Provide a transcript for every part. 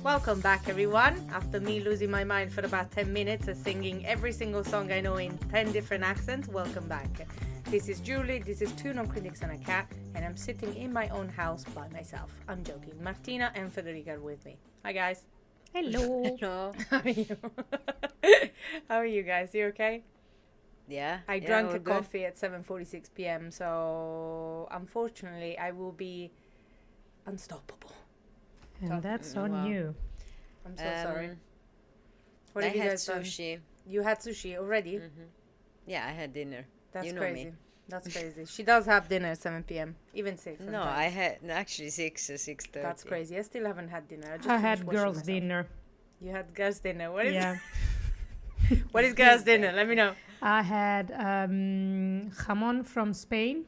Welcome back, everyone. After me losing my mind for about 10 minutes and singing every single song I know in 10 different accents, welcome back. This is Julie, this is Two Non-Critics and a Cat, and I'm sitting in my own house by myself. I'm joking. Martina and Federica are with me. Hi, guys. Hello. Hello. How are you? How are you guys? You okay? Yeah. I drank a coffee at 7:46 p.m., so unfortunately I will be unstoppable. And that's on wow. you. I'm so sorry. What I have you had guys done? sushi. You had sushi already? Yeah, I had dinner. That's you know crazy. me. That's crazy. She does have dinner at 7 p.m. Even 6 No, sometimes. I had actually 6:30. That's crazy. I still haven't had dinner. I finished had washing girls' myself. dinner. You had girls' dinner. What is Yeah. What is girls' dinner? Let me know. I had jamon from Spain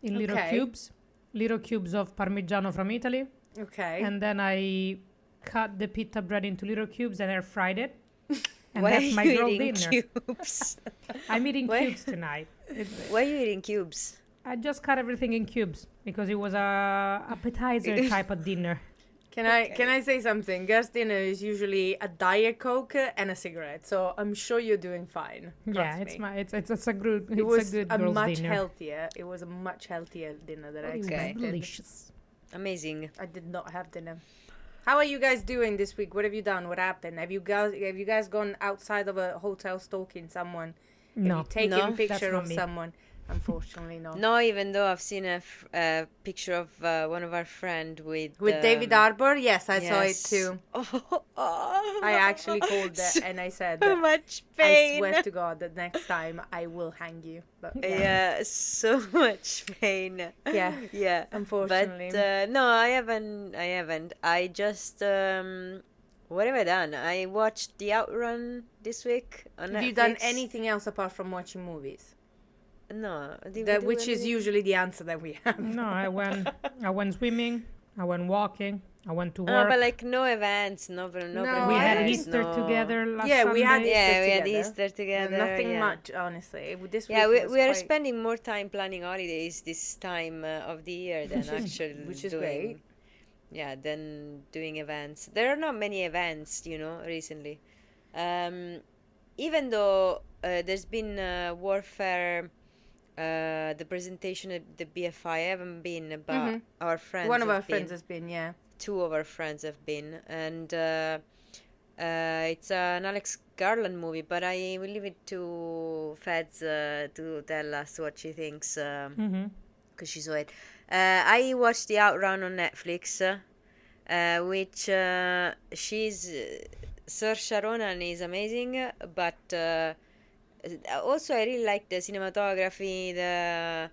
in little Okay. cubes. Little cubes of Parmigiano from Italy. Okay. And then I cut the pita bread into little cubes and air fried it. And Why that's are my you girl eating dinner. cubes? I'm eating Why- cubes tonight. Why are you eating cubes? I just cut everything in cubes because it was a appetizer type of dinner. Can I say something? Girls' dinner is usually a Diet Coke and a cigarette, so I'm sure you're doing fine. Yeah, Trust it's me. my it's a good It it's was a good a girls' much dinner. healthier. It was a much healthier dinner than I It was expected. delicious. Amazing. I did not have dinner. How are you guys doing this week? What have you done? What happened? Have you guys gone outside of a hotel stalking someone? Have No. you taken No, a picture that's not of me. someone? Unfortunately, no. No, even though I've seen a picture of one of our friend with David Arbor? Yes, I saw it yes. too. Oh, I actually called so it and I said, much I pain. swear to God that next time I will hang you. But Yeah, so much pain. Yeah, Yeah. unfortunately. But no, I haven't. I just what have I done? I watched The Outrun this week on Have Netflix. you done anything else apart from watching movies? No. Did we do Which is anything? usually the answer that we have. No, I went swimming, I went walking, I went to No, work. but like no events, no No, We I had don't- Easter no. together last Yeah, Sunday. we had Easter Yeah, we had together. Easter together. Nothing yeah. much, honestly. This Yeah, week we was are quite- spending more time planning holidays this time of the year than actually which is doing. great. Yeah, than doing events. There are not many events, recently. Even though there's been warfare, the presentation at the BFI, I haven't been, but our friends. One of have our friends been. has been, yeah. Two of our friends have been, and it's an Alex Garland movie. But I will leave it to Feds to tell us what she thinks, because she saw it. I watched The Outrun on Netflix, which she's Saoirse Ronan is amazing, but also I really like the cinematography, the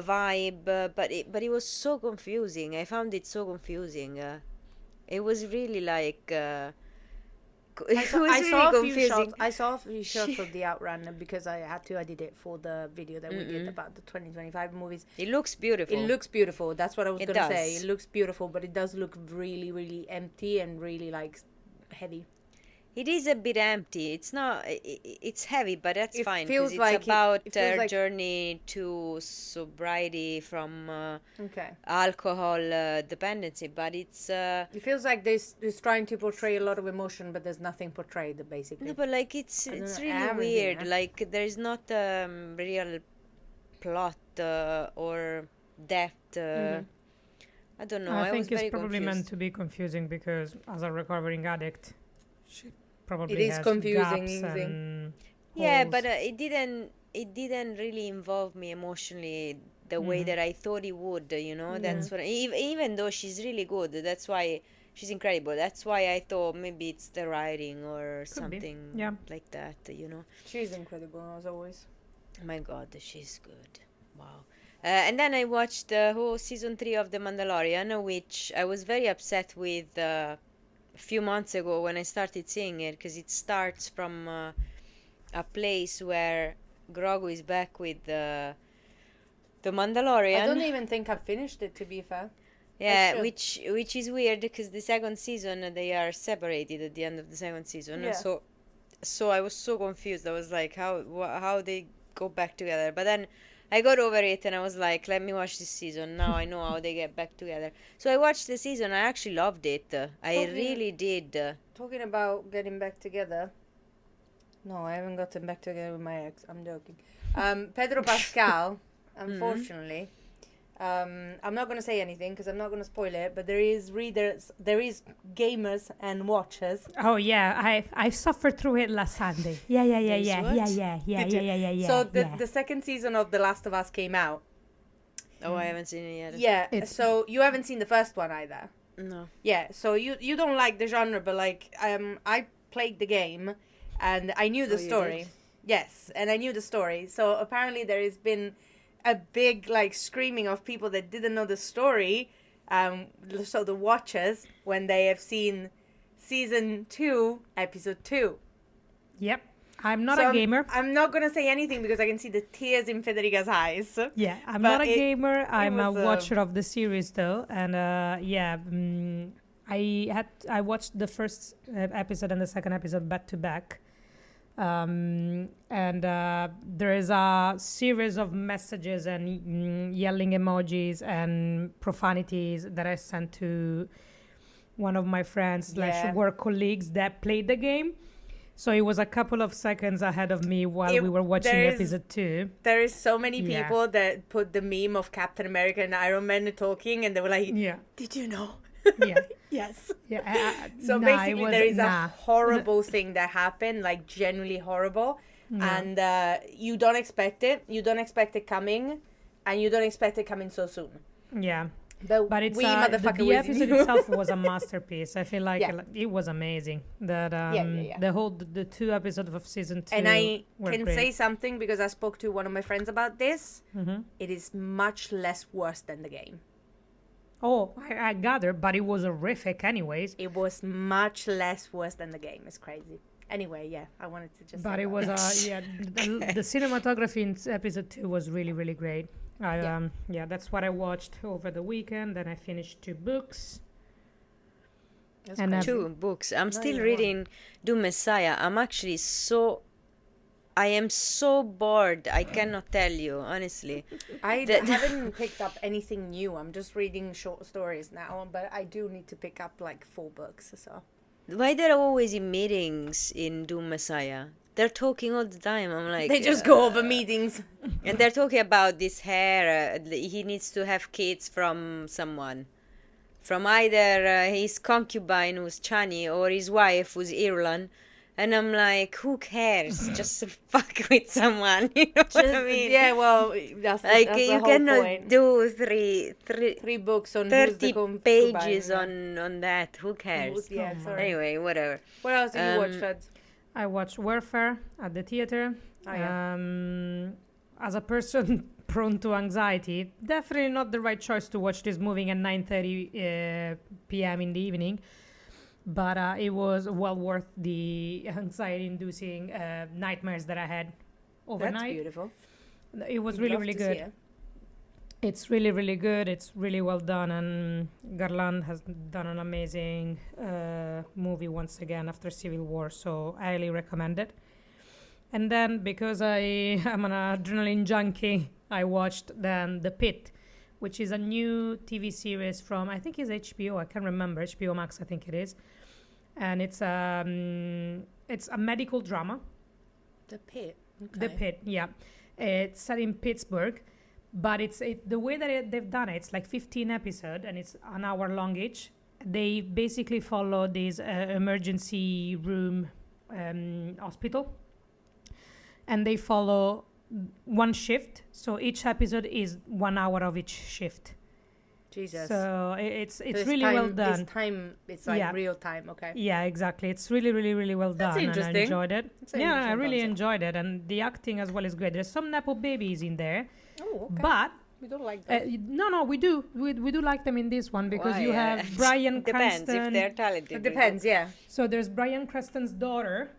vibe, but it was so confusing. I found it so confusing. It was really like I saw a few shots. I saw a few shots of the Outrun because I had to edit it for the video that we did about the 2025 movies. It looks beautiful. It looks beautiful. That's what I was It gonna say. does. It looks beautiful, but it does look really, really empty and really like heavy. It is a bit empty. It's not. It's heavy, but that's It fine feels because it's like about it feels her like- journey to sobriety from Okay. alcohol dependency. But it's It feels like this is trying to portray a lot of emotion, but there's nothing portrayed basically. no, but like it's don't know, really everything, weird. huh? Like there's not real plot or depth. I don't know. I was think it's very probably confused. meant to be confusing because as a recovering addict, she probably It is has confusing, gaps easy. and Yeah, holes. but it didn't really involve me emotionally the way that I thought it would. That's what even though she's really good, that's why she's incredible. That's why I thought maybe it's the writing or be, something yeah. like that. She's incredible as always. My God, she's good. Wow. And then I watched the whole season 3 of The Mandalorian, which I was very upset with a few months ago when I started seeing it, because it starts from a place where Grogu is back with the Mandalorian. I don't even think I've finished it, to be fair. Yeah, should. which is weird because the second season they are separated at the end of the second season. Yeah. So I was so confused. I was like, how they go back together? But then I got over it and I was like, let me watch this season. Now I know how they get back together. So I watched the season. I actually loved it. I really did. Talking about getting back together. No, I haven't gotten back together with my ex. I'm joking. Pedro Pascal, unfortunately. I'm not going to say anything because I'm not going to spoil it, but there is gamers and watchers. Oh yeah, I suffered through it last Sunday. Yeah. So the second season of The Last of Us came out. Oh, I haven't seen it yet. Yeah, so you haven't seen the first one either. No. Yeah, so you don't like the genre, but like I played the game and I knew the story. Yes, and I knew the story. So apparently there has been a big like screaming of people that didn't know the story, so the watchers, when they have seen season 2 episode 2. Yep. I'm not a gamer. I'm not gonna say anything because I can see the tears in Federica's eyes. Yeah, I'm not a gamer. I'm a watcher of the series though, and I watched the first episode and the second episode back to back. And there is a series of messages and yelling emojis and profanities that I sent to one of my friends / work colleagues that played the game. So it was a couple of seconds ahead of me while we were watching episode 2. There is so many people that put the meme of Captain America and Iron Man talking, and they were like, "Did you know?" Yeah. Yes. Yeah. So basically, there is a horrible thing that happened, like genuinely horrible, and you don't expect it. You don't expect it coming, and you don't expect it coming so soon. Yeah. But it's the episode itself was a masterpiece. I feel like it was amazing. That the 2 episodes of season 2. And I can great. say something because I spoke to one of my friends about this. Mm-hmm. It is much less worse than the game. Oh, I gather, but it was horrific anyways. It was much less worse than the game. It's crazy. Anyway, I wanted to just. But it was the cinematography in episode 2 was really, really great. That's what I watched over the weekend. Then I finished 2 books. And 2 books. I'm still reading Doom Messiah. I am so bored. I cannot tell you, honestly. I haven't picked up anything new. I'm just reading short stories now, but I do need to pick up like 4 books. So why they're always in meetings in Doom Messiah? They're talking all the time. I'm like, they just go over meetings, and they're talking about this hair. He needs to have kids from someone, from either his concubine who's Chani or his wife who's Irulan. And I'm like, who cares? Just fuck with someone, you know what I mean? Yeah, well, that's like the you whole cannot point. do three books on 30 pages on that. Who cares? Anyway, whatever. What else did you watch, Feds? I watched Warfare at the theater. As a person prone to anxiety, definitely not the right choice to watch this movie at 9:30 p.m. in the evening. But it was well worth the anxiety-inducing nightmares that I had overnight. That's beautiful. It was really, really good. It's really, really good. It's really well done. And Garland has done an amazing movie once again after Civil War. So I highly recommend it. And then because I am an adrenaline junkie, I watched then The Pit, which is a new TV series from, I think it's HBO. I can't remember. HBO Max, I think it is. And it's a medical drama. The Pit. Okay. The Pit, yeah. It's set in Pittsburgh, but the way that they've done it, it's like 15 episodes, and it's an hour long each. They basically follow this emergency room hospital, and they follow one shift. So each episode is 1 hour of each shift. Jesus. So it's really well done. It's like real time, okay. Yeah, exactly. It's really, really, really well done. That's interesting. And I enjoyed it. I really concept. Enjoyed it. And the acting as well is great. There's some Nepo babies in there. Oh, okay. But we don't like them. no, we do. We do like them in this one because you have Bryan Cranston. Depends if they're talented. It depends, yeah. So there's Bryan Cranston's daughter.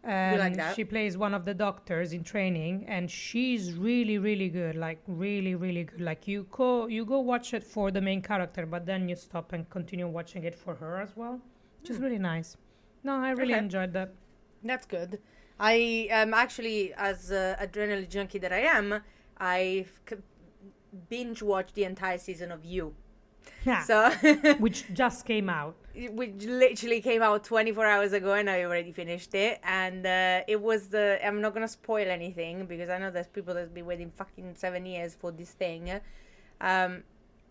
Like that. She plays one of the doctors in training, and she's really, really good. Like really, really good. Like you go watch it for the main character, but then you stop and continue watching it for her as well, which is really nice. No, I really enjoyed that. That's good. I am actually, as adrenaline junkie that I am, I binge watched the entire season of You. Yeah. So Which just came out. which literally came out 24 hours ago, and I already finished it. And it was I'm not gonna spoil anything because I know there's people that's been waiting fucking 7 years for this thing.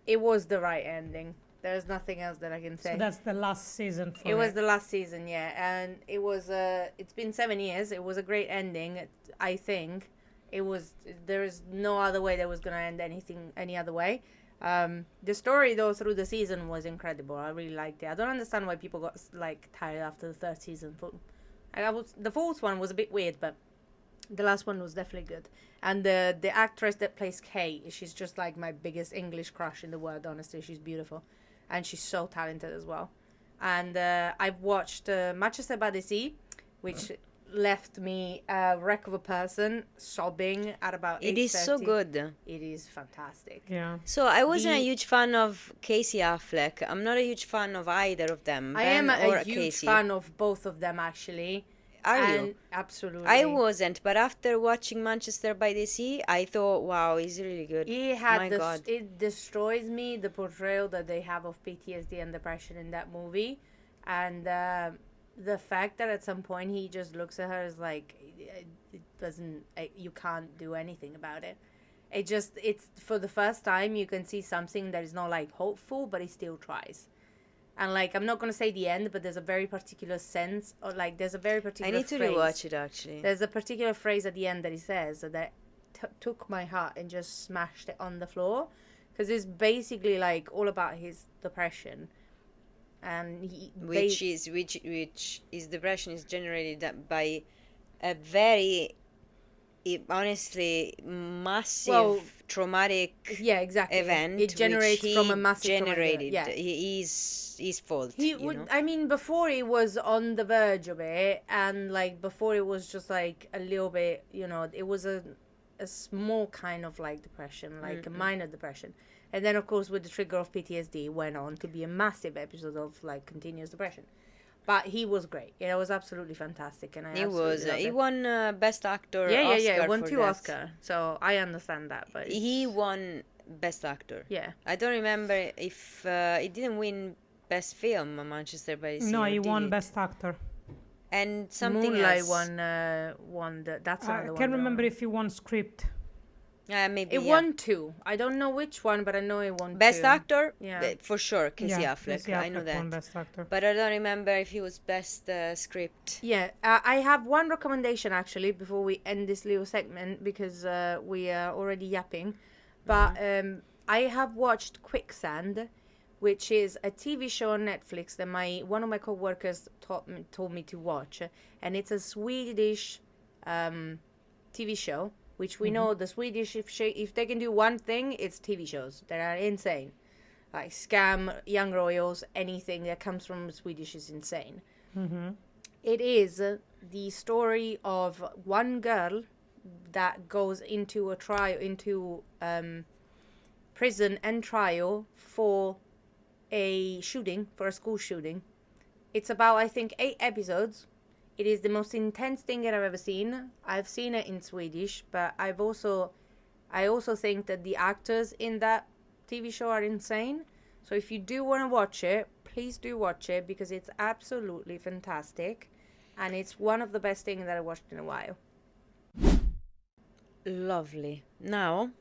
It was the right ending. There's nothing else that I can say. So that's the last season for It was the last season, yeah, and it was. It's been 7 years. It was a great ending, I think. It was. There is no other way that was gonna end anything any other way. The story though through the season was incredible. I really liked it. I don't understand why people got like tired after the third season. The fourth one was a bit weird, but the last one was definitely good. And the actress that plays Kay, she's just like my biggest English crush in the world. Honestly, she's beautiful, and she's so talented as well. And I've watched Manchester by the Sea, which left me a wreck of a person, sobbing at about 8:30. It is so good. It is fantastic. Yeah. So I wasn't a huge fan of Casey Affleck. I'm not a huge fan of either of them. I Ben am a or huge Casey. fan of both of them, actually. Are you? Absolutely. I wasn't, but after watching Manchester by the Sea, I thought, wow, he's really good. He had My God. It destroys me, the portrayal that they have of PTSD and depression in that movie. And the fact that at some point he just looks at her as like, it doesn't, you can't do anything about it. It's for the first time you can see something that is not like hopeful, but he still tries. And like, I'm not going to say the end, but there's a very particular sense, or like there's a very particular I need to phrase. rewatch it actually. There's a particular phrase at the end that he says that took my heart and just smashed it on the floor. Because it's basically like all about his depression. And which is depression is generated by a very honestly massive traumatic event. It generates which from a massive generated. traumatic, His fault. He would. I mean, before he was on the verge of it, and like before it was just like a little bit. It was a small kind of like depression, like a minor depression. And then, of course, with the trigger of PTSD, it went on to be a massive episode of like continuous depression. But he was great. It was absolutely fantastic, and He won Best Actor. Yeah. Oscar He won for 2 that. Oscars, so I understand that. But He won Best Actor. Yeah. I don't remember if he didn't win Best Film. Manchester by the Sea. No, or he did won it? Best Actor. And something Moonlight else. won that's another I one. can't remember if he won script. Maybe It won 2. I don't know which one, but I know it won Best 2. Actor. Yeah. For sure, Casey Yeah, Affleck. Casey I know Affleck won that. Best Actor. But I don't remember if he was Best Script. Yeah, I have one recommendation actually before we end this little segment because we are already yapping. But I have watched Quicksand, which is a TV show on Netflix that one of my co-workers told me to watch, and it's a Swedish TV show. Which we know the Swedish, if they can do one thing, it's TV shows that are insane. Like Scam, Young Royals, anything that comes from Swedish is insane. Mm-hmm. It is the story of one girl that goes into a trial, into prison and trial for a school shooting. It's about, I think, 8 episodes. It is the most intense thing that I've ever seen. I've seen it in Swedish, but I also think that the actors in that TV show are insane. So if you do want to watch it, please do watch it because it's absolutely fantastic. And it's one of the best things that I watched in a while. Lovely. Now,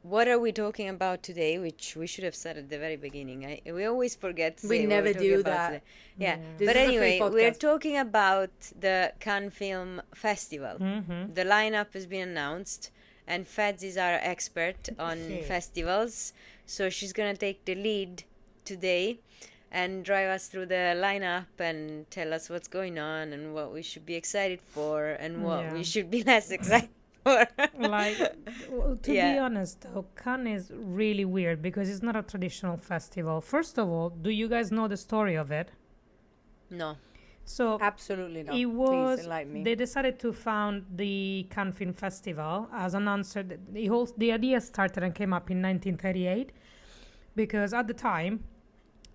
what are we talking about today? Which we should have said at the very beginning. We always forget to say We what never we're talking do about that. today. Yeah. This But is a free anyway, we're podcast. talking about the Cannes Film Festival. Mm-hmm. The lineup has been announced, and Feds is our expert on festivals. So she's going to take the lead today and drive us through the lineup and tell us what's going on and what we should be excited for and what we should be less excited for. To be honest, though, Cannes is really weird because it's not a traditional festival. First of all, do you guys know the story of it? No. So Absolutely not. it was. Please enlighten me. They decided to found the Cannes Film Festival as an answer. The idea started and came up in 1938 because at the time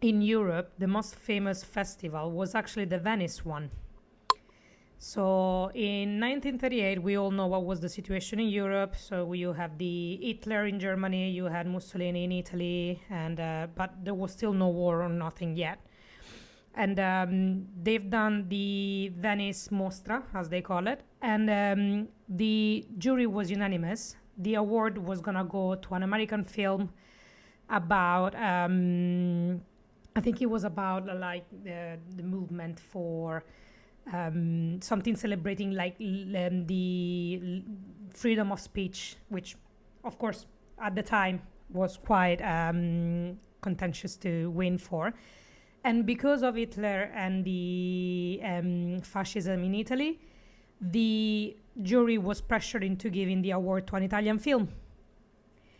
in Europe the most famous festival was actually the Venice one. So in 1938, we all know what was the situation in Europe. So you have the Hitler in Germany, you had Mussolini in Italy, and but there was still no war or nothing yet. And they've done the Venice Mostra, as they call it, and the jury was unanimous. The award was gonna go to an American film about, I think it was about like the movement for something celebrating like the freedom of speech, which of course at the time was quite contentious to win for. And because of Hitler and the fascism in Italy, the jury was pressured into giving the award to an Italian film.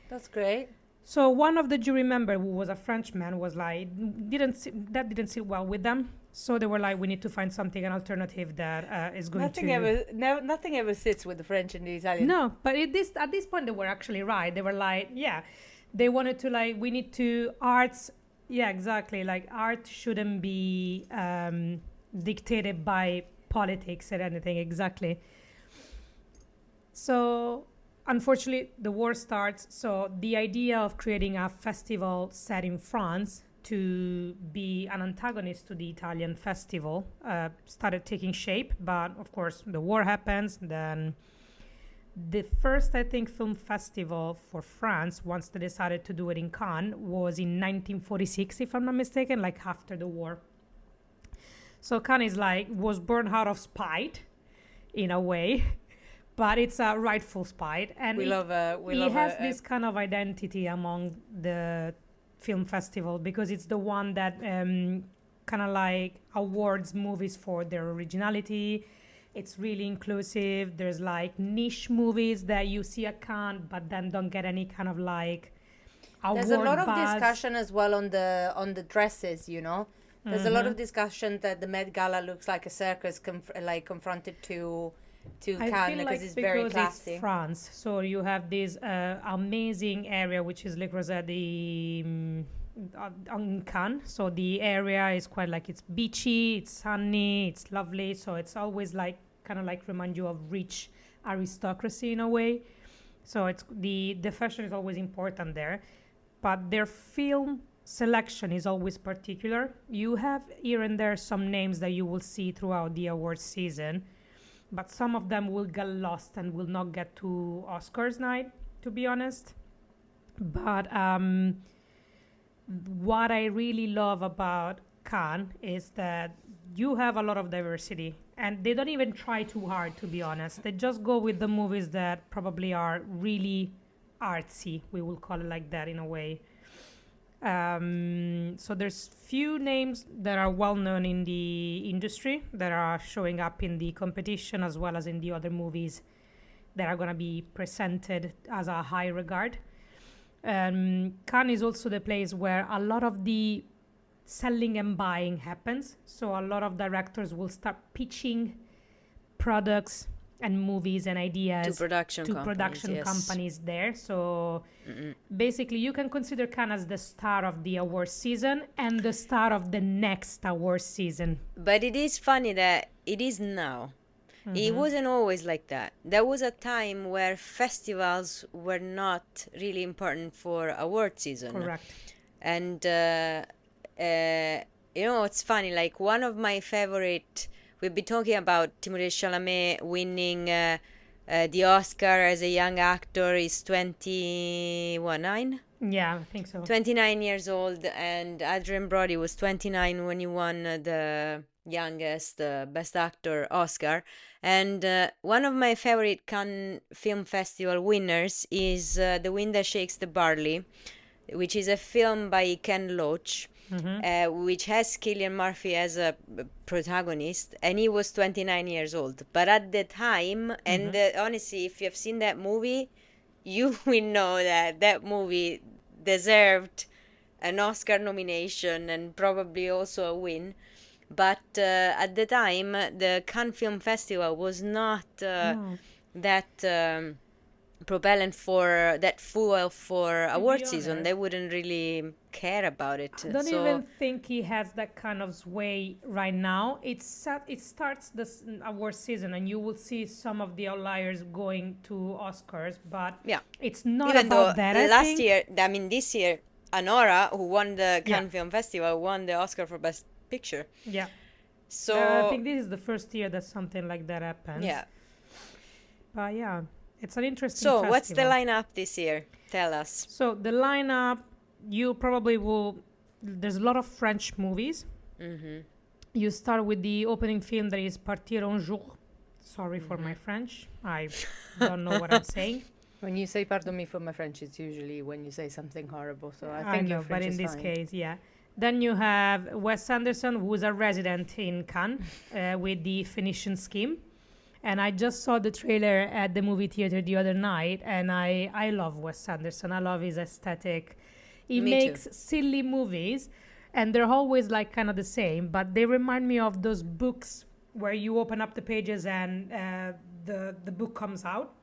That's great. So one of the jury members, who was a Frenchman, was like, didn't sit well with them. So they were like, we need to find something, an alternative that is going Nothing ever sits with the French and the Italian. No, but at this point they were actually right. They were like, yeah, they wanted to like, we need to arts. Yeah, exactly. Like art shouldn't be dictated by politics or anything. Exactly. So unfortunately, the war starts. So the idea of creating a festival set in France to be an antagonist to the Italian festival started taking shape. But of course, the war happens. Then the first, I think, film festival for France, once they decided to do it in Cannes, was in 1946, if I'm not mistaken, like after the war. So Cannes was born out of spite, in a way. But it's a rightful spite, and it has this kind of identity among the film festival because it's the one that kind of like awards movies for their originality. It's really inclusive. There's like niche movies that you see at Cannes, but then don't get any kind of like award There's a lot buzz. of discussion as well on the dresses. You know, there's a lot of discussion that the Met Gala looks like a circus confronted to Cannes because it's very classy. It's France, so you have this amazing area which is Le Croisette on Cannes. So the area is quite like, it's beachy, it's sunny, it's lovely. So it's always like kind of like remind you of rich aristocracy in a way. So it's the fashion is always important there, but their film selection is always particular. You have here and there some names that you will see throughout the awards season, but some of them will get lost and will not get to Oscars night, to be honest. But what I really love about Cannes is that you have a lot of diversity, and they don't even try too hard, to be honest. They just go with the movies that probably are really artsy, we will call it like that in a way. So there's few names that are well known in the industry that are showing up in the competition as well as in the other movies that are going to be presented as a high regard. Cannes is also the place where a lot of the selling and buying happens. So a lot of directors will start pitching products and movies and ideas to production companies there. So basically you can consider Cannes as the start of the award season and the start of the next award season. But it is funny that it is now. It wasn't always like that. There was a time where festivals were not really important for award season. Correct. And it's funny, like one of my favorite, we've been talking about Timothée Chalamet winning the Oscar as a young actor. Is 29? Yeah, I think so. 29 years old, and Adrien Brody was 29 when he won the youngest Best Actor Oscar. And one of my favorite Cannes Film Festival winners is The Wind That Shakes the Barley, which is a film by Ken Loach. Which has Cillian Murphy as a protagonist, and he was 29 years old. But at the time, and honestly, if you have seen that movie, you will know that movie deserved an Oscar nomination and probably also a win. But at the time, the Cannes Film Festival was not that propellant for that fuel for To award be season, honest, they wouldn't really care about it. I don't So even think he has that kind of sway right now. It starts this award season, and you will see some of the outliers going to Oscars, but yeah, it's not even though about that. I think. this year, Anora, who won the Yeah. Cannes Film Festival, won the Oscar for Best Picture. Yeah. So I think this is the first year that something like that happens. yeah. But yeah, it's an interesting So festival. what's the lineup this year? Tell us. So the lineup, you probably will. There's a lot of French movies. Mm-hmm. You start with the opening film that is Partir un jour. Sorry for my French. I don't know what I'm saying. When you say pardon me for my French, it's usually when you say something horrible. So I I think know, your French but in is this fine. case, yeah. Then you have Wes Anderson, who's a resident in Cannes with the Phoenician Scheme. And I just saw the trailer at the movie theater the other night, and I love Wes Anderson. I love his aesthetic. He Me makes too. silly movies, and they're always like kind of the same, but they remind me of those books where you open up the pages and the book comes out.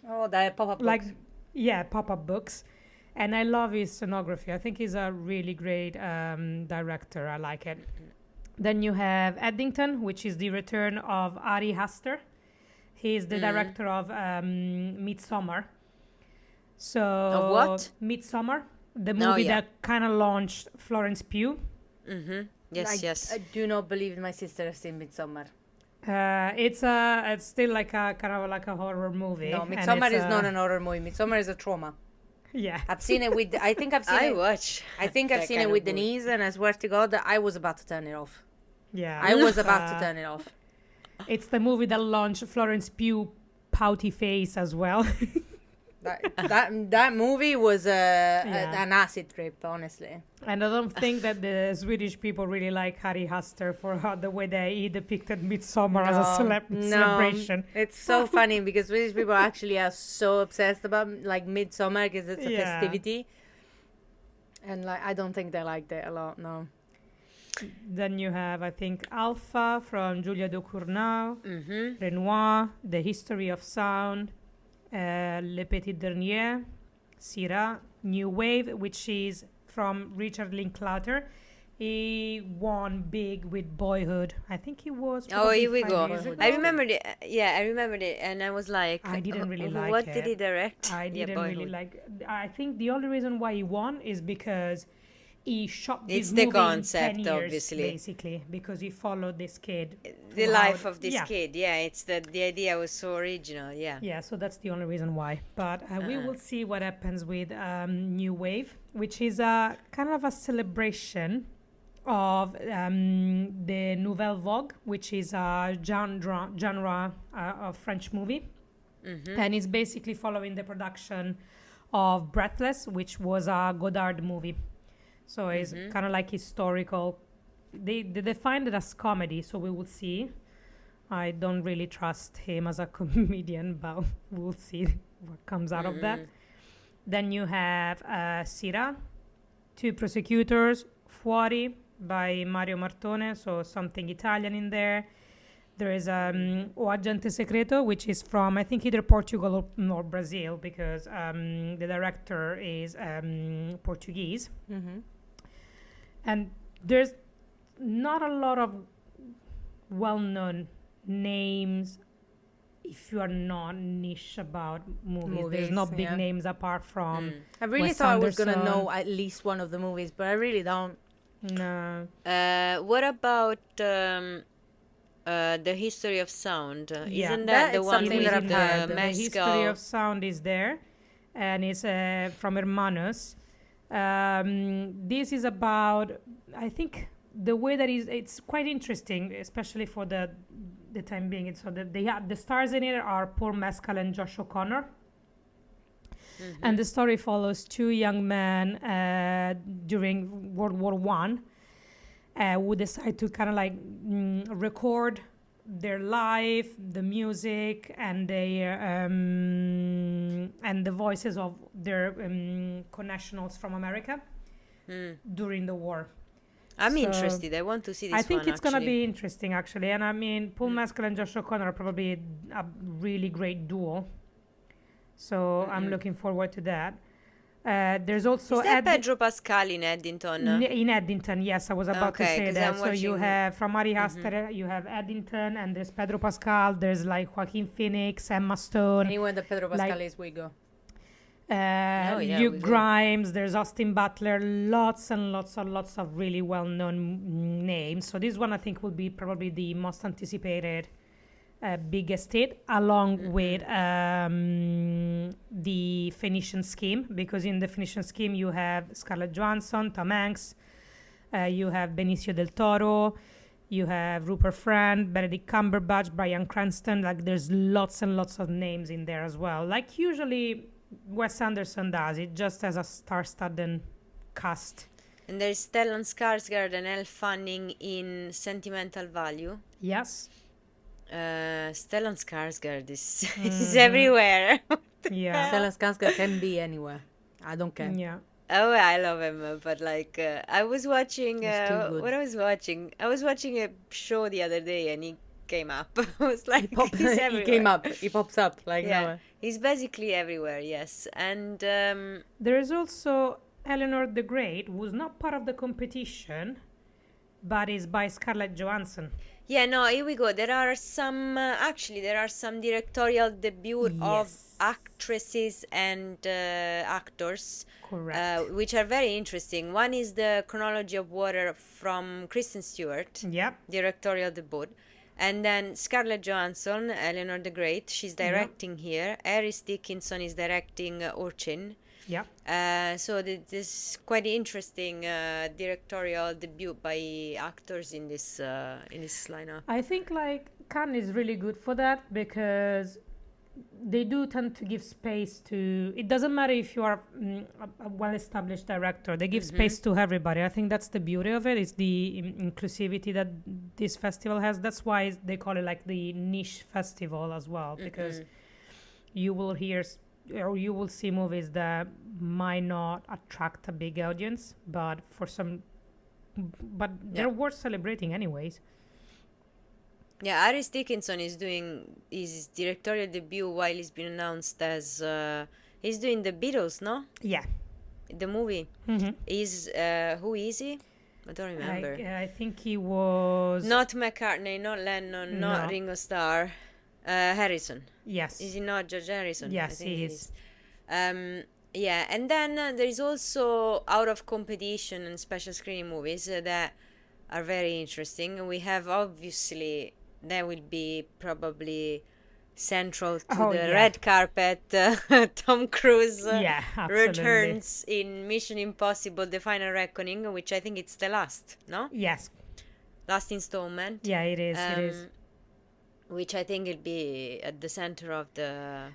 Oh, the pop-up Like, books. yeah, pop-up books. And I love his scenography. I think he's a really great director. I like it. Then you have Eddington, which is the return of Ari Aster. He's the director of Midsommar. So Of what? Midsommar, the Oh, movie yeah. that kind of launched Florence Pugh. Mm-hmm. Yes, yes. I do not believe my sister has seen Midsommar. It's still like a kind of like a horror movie. No, and Midsommar it's is not an horror movie. Midsommar is a trauma. Yeah. I've seen it with. I think I've seen it. I I've that seen kind it of with movie. Denise, and I swear to God that I was about to turn it off. Yeah. I was about to turn it off. It's the movie that launched Florence Pugh pouty face as well. That movie was Yeah. an acid trip, honestly. And I don't think that the Swedish people really like Harry Astor for the way that he depicted Midsommar as a celebration. It's so funny because Swedish people actually are so obsessed about like Midsummer because it's a Yeah. festivity, and like I don't think they liked it a lot. No. Then you have, I think, Alpha from Julia Ducournau, Mm-hmm. Renoir, The History of Sound, Le Petit Dernier, Syrah, New Wave, which is from Richard Linklater. He won big with Boyhood. I think he was. Oh, probably here we 5 go. years ago. I remembered it. Yeah, I remembered it, and I was like, I didn't really like What it. did he direct? I Yeah, didn't really Boyhood. like. I think the only reason why he won is because he shot this It's the movie in 10 concept, years, obviously. basically, because he followed this kid. The throughout- life of this yeah. kid. Yeah, it's that the idea was so original. Yeah. Yeah, so that's the only reason why. But we will see what happens with New Wave, which is a kind of a celebration of the Nouvelle Vogue, which is a genre of French movie. And it's basically following the production of Breathless, which was a Godard movie. So it's kind of like historical. They defined it as comedy, so we will see. I don't really trust him as a comedian, but we'll see what comes out of that. Then you have Syrah, Two Prosecutors, Fuori by Mario Martone, so something Italian in there. There is O Agente Secreto, which is from, I think, either Portugal or Brazil, because the director is Portuguese. And there's not a lot of well-known names if you are not niche about movies. There's no big yeah. names apart from I really Wes thought I was gonna Anderson. know at least one of the movies, but I really don't. No. What about the history of sound? Yeah. Isn't that That the is one something with that I've the heard. The history Mescal? of sound is there, and it's from Hermanos. This is about, I think, the way that it's quite interesting, especially for the time being. It's so that the stars in it are Paul Mescal and Josh O'Connor. And the story follows two young men during World War One who decide to kind of like record their life, the music, and the voices of their connationals from America during the war. I'm So, interested. I want to see this I think one, it's gonna actually. be interesting, actually. And I mean, Paul Mescal and Josh O'Connor are probably a really great duo. So I'm looking forward to that. There's also Is that Pedro Pascal in Eddington? in Eddington. Yes, I was about to Okay, say 'cause that. I'm So you watching- have from Ari Aster, you have Eddington, and there's Pedro Pascal. There's like Joaquin Phoenix, Emma Stone, Anywhere that Pedro Pascal like- is, we go. yeah, Hugh we go. Grimes. There's Austin Butler. Lots and lots of really well-known names. So this one I think will be probably the most anticipated. Biggest hit, along with the Phoenician Scheme, because in the Phoenician Scheme you have Scarlett Johansson, Tom Hanks, you have Benicio del Toro, you have Rupert Friend, Benedict Cumberbatch, Bryan Cranston. Like there's lots and lots of names in there as well. Like usually Wes Anderson does it, just as a star-studded cast. And there's Stellan Skarsgård and Elle Fanning in Sentimental Value. Yes. Stellan Skarsgård is everywhere. Yeah. Stellan Skarsgård can be anywhere. I don't care. Yeah. Oh, I love him, but like I was watching He's too good. what I was watching a show the other day, and he came up. I was like, He he's everywhere. he came up. He pops up like Yeah, no. he's basically everywhere. Yes, and There is also Eleanor the Great, who's not part of the competition, but is by Scarlett Johansson. yeah, no, here we go. There are some directorial debut of Yes. actresses and actors. Correct. Which are very interesting. One is the Chronology of Water from Kristen Stewart, Yep. directorial debut. And then Scarlett Johansson, Eleanor the Great, she's directing here. Aris Dickinson is directing Urchin. Yep. So this is quite interesting directorial debut by actors in this lineup. I think like Cannes is really good for that because they do tend to give space to. It doesn't matter if you are a well-established director. They give space to everybody. I think that's the beauty of it. It's the inclusivity that this festival has. That's why they call it like the niche festival as well, because you will hear or you will see movies that might not attract a big audience, but they're worth celebrating anyways. Yeah, Aris Dickinson is doing his directorial debut while he's been announced as he's doing the Beatles, no? Yeah. The movie. Mm-hmm. Who is he? I don't remember. I think he was. Not McCartney, not Lennon, not No. Ringo Starr. Harrison. Yes. Is he not George Harrison? I Yes, think he he is. Yeah, and then there is also out of competition and special screening movies that are very interesting. We have obviously that will be probably central to Oh, the yeah. red carpet. Tom Cruise Yeah, absolutely. returns in Mission Impossible: The Final Reckoning, which I think it's the last last installment. Yeah, it is. It is. Which I think will be at the center of the.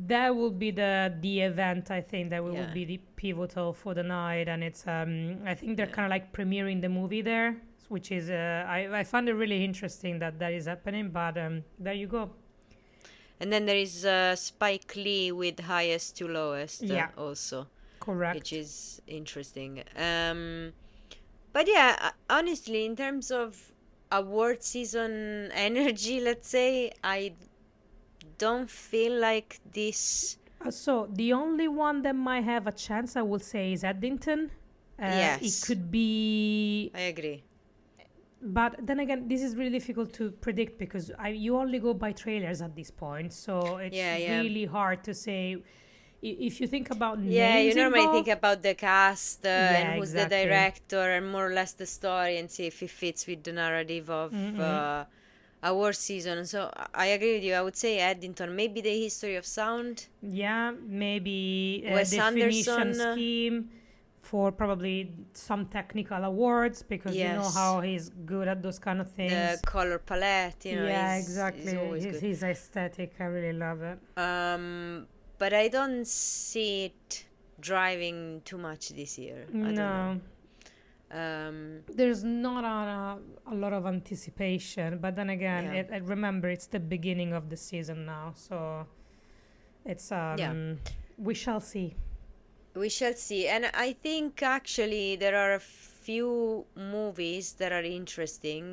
That will be the event. I think that will Yeah. be the pivotal for the night, and it's. I think they're kind of like premiering the movie there, which is. I found it really interesting that is happening. But there you go. And then there is Spike Lee with Highest to Lowest also, Correct. which is interesting. But yeah, honestly, in terms of award season energy, let's say, I don't feel like this. So the only one that might have a chance, I will say, is Eddington. Yes. It could be. I agree. But then again, this is really difficult to predict because you only go by trailers at this point. So it's really hard to say. If you think about names You normally involved, think about the cast and who's exactly. the director and more or less the story and see if it fits with the narrative of award season. So I agree with you. I would say Eddington, maybe The History of Sound. Yeah, maybe Wes the Phoenician Anderson. Scheme for probably some technical awards because you know Yes. how he's good at those kind of things. The color palette, yeah, he's exactly. always good. His aesthetic, I really love it. But I don't see it driving too much this year. I don't No, know. there's not a lot of anticipation, but then again, remember it's the beginning of the season now, so it's we shall see. We shall see. And I think actually there are a few movies that are interesting.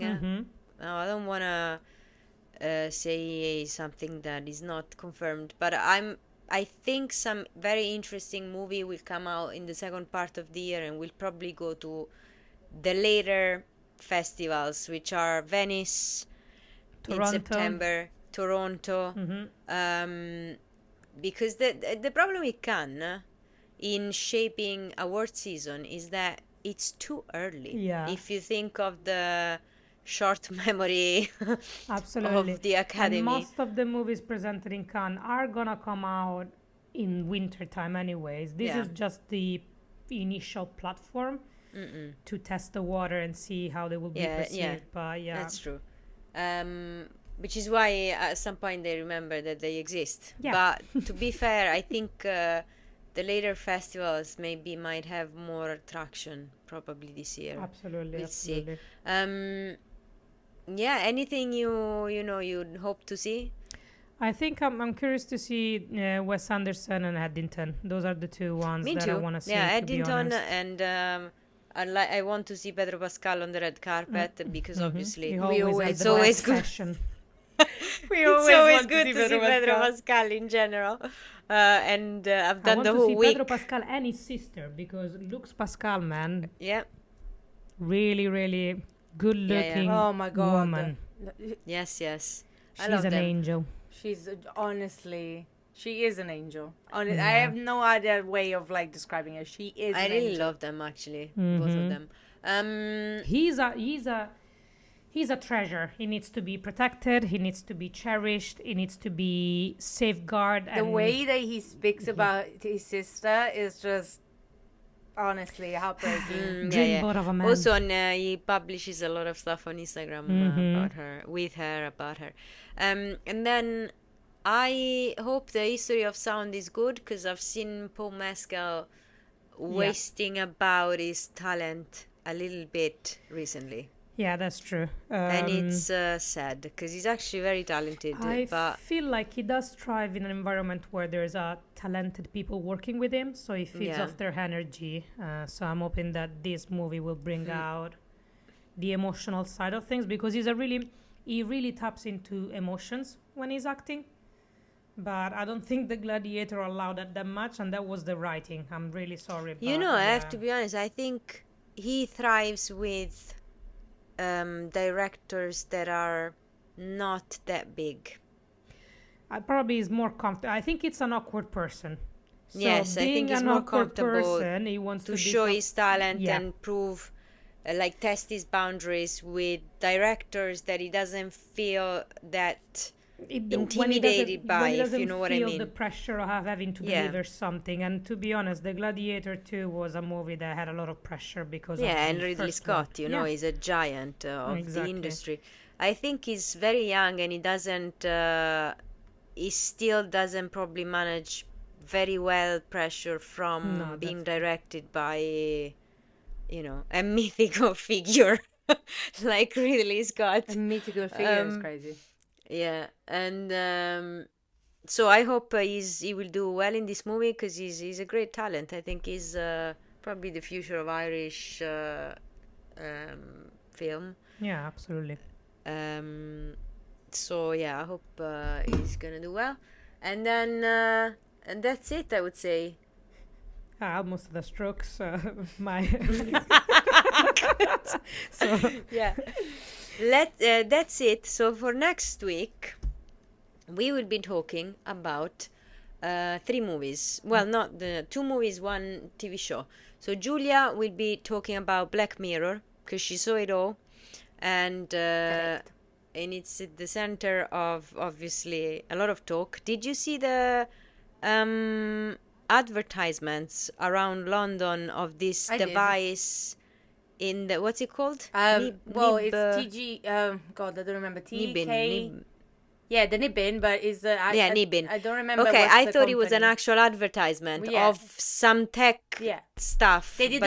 Now, I don't want to say something that is not confirmed, but I'm I think some very interesting movie will come out in the second part of the year, and we'll probably go to the later festivals, which are Venice in Toronto. September, Toronto. Because the problem with Cannes in shaping award season is that it's too early. Yeah. If you think of the short memory Absolutely. of the Academy. And most of the movies presented in Cannes are gonna come out in winter time anyways. This is just the initial platform to test the water and see how they will be perceived. Yeah, but that's true. Which is why at some point they remember that they exist. Yeah. But to be fair, I think the later festivals might have more traction probably this year. Absolutely. We'll absolutely. see. Anything you'd hope to see? I think I'm curious to see Wes Anderson and Eddington. Those are the two ones Me that too. I want to see. Yeah, to be Eddington honest. and I want to see Pedro Pascal on the red carpet because obviously It's always good. Session. It's always good to see Pedro Pascal in general. And I've done the whole week. week. Pedro Pascal and his sister, because Lux Pascal, man, Yeah. really, really good-looking Oh my God. woman. Yes. She's love an them. angel. She's honestly, she is an angel. I have no other way of like describing her. She is. I an really angel. love them actually, both of them. He's a treasure. He needs to be protected. He needs to be cherished. He needs to be safeguarded. The way that he speaks about his sister is just honestly heartbreaking. dream boat of a man. Also, he publishes a lot of stuff on Instagram about her. And then I hope the history of sound is good, because I've seen Paul Mescal wasting about his talent a little bit recently. Yeah, that's true. And it's sad, because he's actually very talented. I feel like he does thrive in an environment where there's talented people working with him, so he feeds off their energy. So I'm hoping that this movie will bring out the emotional side of things, because he really taps into emotions when he's acting. But I don't think the Gladiator allowed that much, and that was the writing. I'm really sorry. I have to be honest, I think he thrives with directors that are not that big. Probably is more comfortable. I think it's an awkward person. So I think he's more comfortable he wants to show his talent and prove, test his boundaries with directors that he doesn't feel that intimidated by, if you know what I mean. Feel the pressure of having to deliver something. And to be honest, The Gladiator 2 was a movie that had a lot of pressure because of and the Ridley first Scott, one. he's a giant of the industry. I think he's very young, and he still doesn't probably manage very well pressure from being directed by a mythical figure like Ridley Scott. A mythical figure is crazy. Yeah, and so I hope he will do well in this movie, because he's a great talent. I think he's probably the future of Irish film. Yeah, absolutely. So yeah, I hope he's gonna do well, and then and that's it, I would say. Almost the Strokes. My so yeah. That's it. So for next week, we will be talking about 3 movies. Well, not the 2 movies, 1 TV show. So Julia will be talking about Black Mirror, because she saw it all, and it's at the center of obviously a lot of talk. Did you see the advertisements around London of this device? In the, what's it called? It's TG. God, I don't remember. TK. Yeah, the Nibbin, but is Nibbin. I don't remember. Okay, I thought it was an actual advertisement of some tech stuff. They did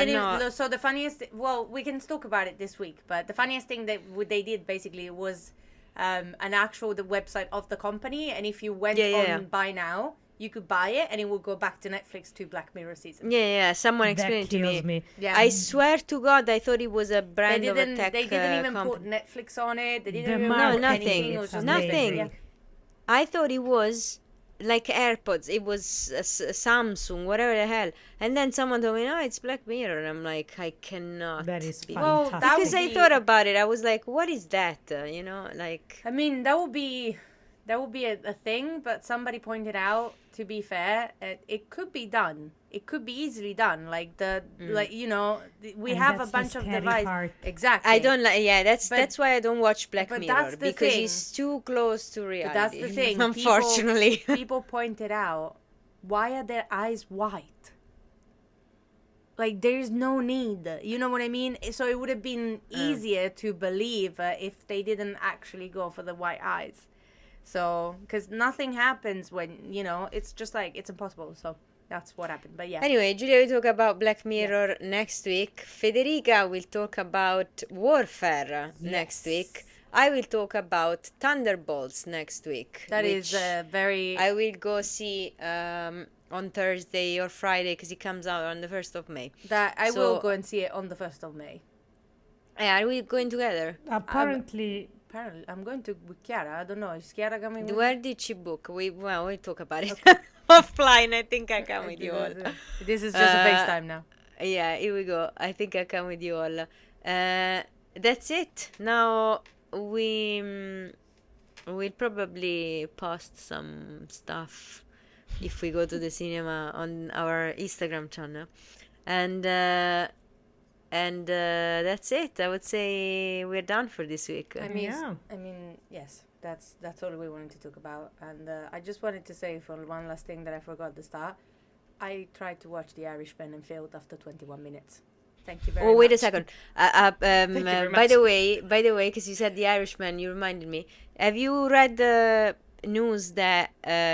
so the funniest. Well, we can talk about it this week, but the funniest thing that they did basically was an actual website of the company, and if you went on buy now, you could buy it, and it will go back to Netflix to Black Mirror season. Yeah. Someone explained it to me. Yeah. I swear to God, I thought it was a brand of a tech They didn't even company. put Netflix on it. They didn't even No, put nothing. anything. It was just Nothing. Yeah. I thought it was like AirPods. It was Samsung, whatever the hell. And then someone told me, no, it's Black Mirror. And I'm like, I cannot. That is be- Well, fantastic. that Because would I be- thought about it. I was like, what is that? Like... I mean, that would be a thing, but somebody pointed out, to be fair, it could be done. It could be easily done. Like we And have a that's the bunch of scary devices. part. Exactly. I don't like. Yeah, But- that's why I don't watch Black but Mirror, that's the because thing. it's too close to reality. But that's the thing. Unfortunately. People pointed out, why are their eyes white? Like, there's no need. You know what I mean? So it would have been easier to believe if they didn't actually go for the white eyes. So, because nothing happens when, it's just like, it's impossible. So that's what happened. But yeah. Anyway, Julia will talk about Black Mirror next week. Federica will talk about Warfare next week. I will talk about Thunderbolts next week. That is very... I will go see on Thursday or Friday, because it comes out on the 1st of May. That I will go and see it on the 1st of May. Yeah, are we going together? Apparently, I'm going to with Chiara. I don't know. Is Chiara coming with Where did she book? We'll talk about it offline. I think I come with you all. This is just a FaceTime now. Yeah, here we go. I think I come with you all. That's it. Now we'll probably post some stuff if we go to the cinema on our Instagram channel, and that's it. I would say we're done for this week. I mean, yes, that's all we wanted to talk about. And I just wanted to say for one last thing that I forgot at the start. I tried to watch The Irishman and failed after 21 minutes. Thank you very much. Oh, wait a second. you very By the way, because you said The Irishman, you reminded me. Have you read the news that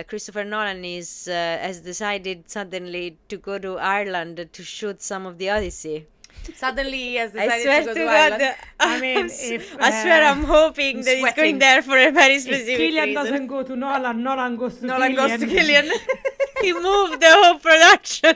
Christopher Nolan has decided suddenly to go to Ireland to shoot some of the Odyssey? Suddenly he has I decided swear to go to to God. Ireland. I mean, if I swear I'm hoping that he's going sweating. there for a very if specific Killian reason. doesn't go to Nolan, Nolan goes to Nolan Killian. goes to Killian. He moved the whole production.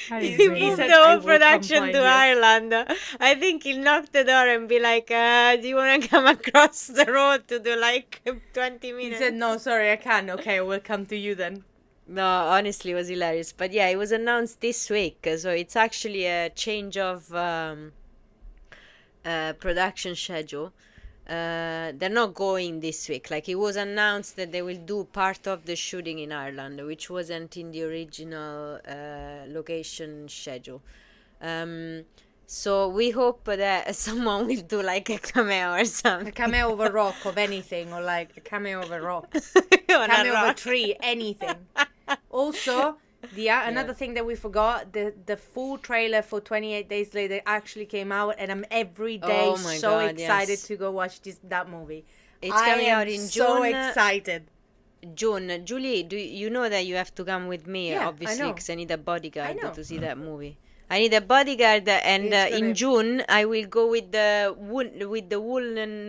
That is He great. moved said, the "I whole will come production find to you." Ireland. I think he'll knock the door and be like, do you want to come across the road to do like 20 He minutes? said, no, sorry, I can't. Okay, I will come to you then. No, honestly, it was hilarious. But yeah, it was announced this week. So it's actually a change of production schedule. They're not going this week. Like, it was announced that they will do part of the shooting in Ireland, which wasn't in the original location schedule. So we hope that someone will do like a cameo or A something. cameo of a rock of anything, or like a cameo of a rock. On a Cameo of a rock. tree, anything. Also, another thing that we forgot, the full trailer for 28 Days Later actually came out, and I'm every day Oh my so God, excited yes. to go watch that movie. It's I coming am out in so June. excited. June. Julie, do you know that you have to come with me? Yeah, I Obviously, know. because I need a bodyguard I know. to see that movie. I need a bodyguard, and It's in gonna- June I will go with the woolen.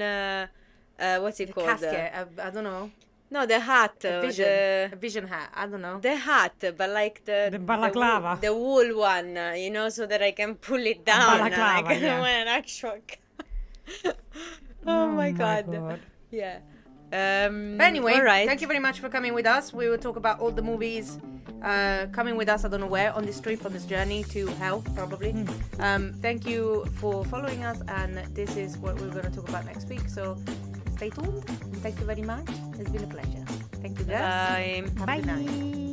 What's it The called? casket, I don't know. No, the hat. A vision. The A vision hat, I don't know. the hat, but like the balaclava. the wool one, so that I can pull it down. balaclava, like, I yeah. don't want an actual. Oh my god. Yeah. But anyway, all right. thank you very much for coming with us. We will talk about all the movies coming with us, I don't know where, on this trip, on this journey to hell, probably. Thank you for following us, and this is what we're going to talk about next week. So stay tuned. Thank you very much. It's been a pleasure. Thank you, guys. Bye. Have a good night.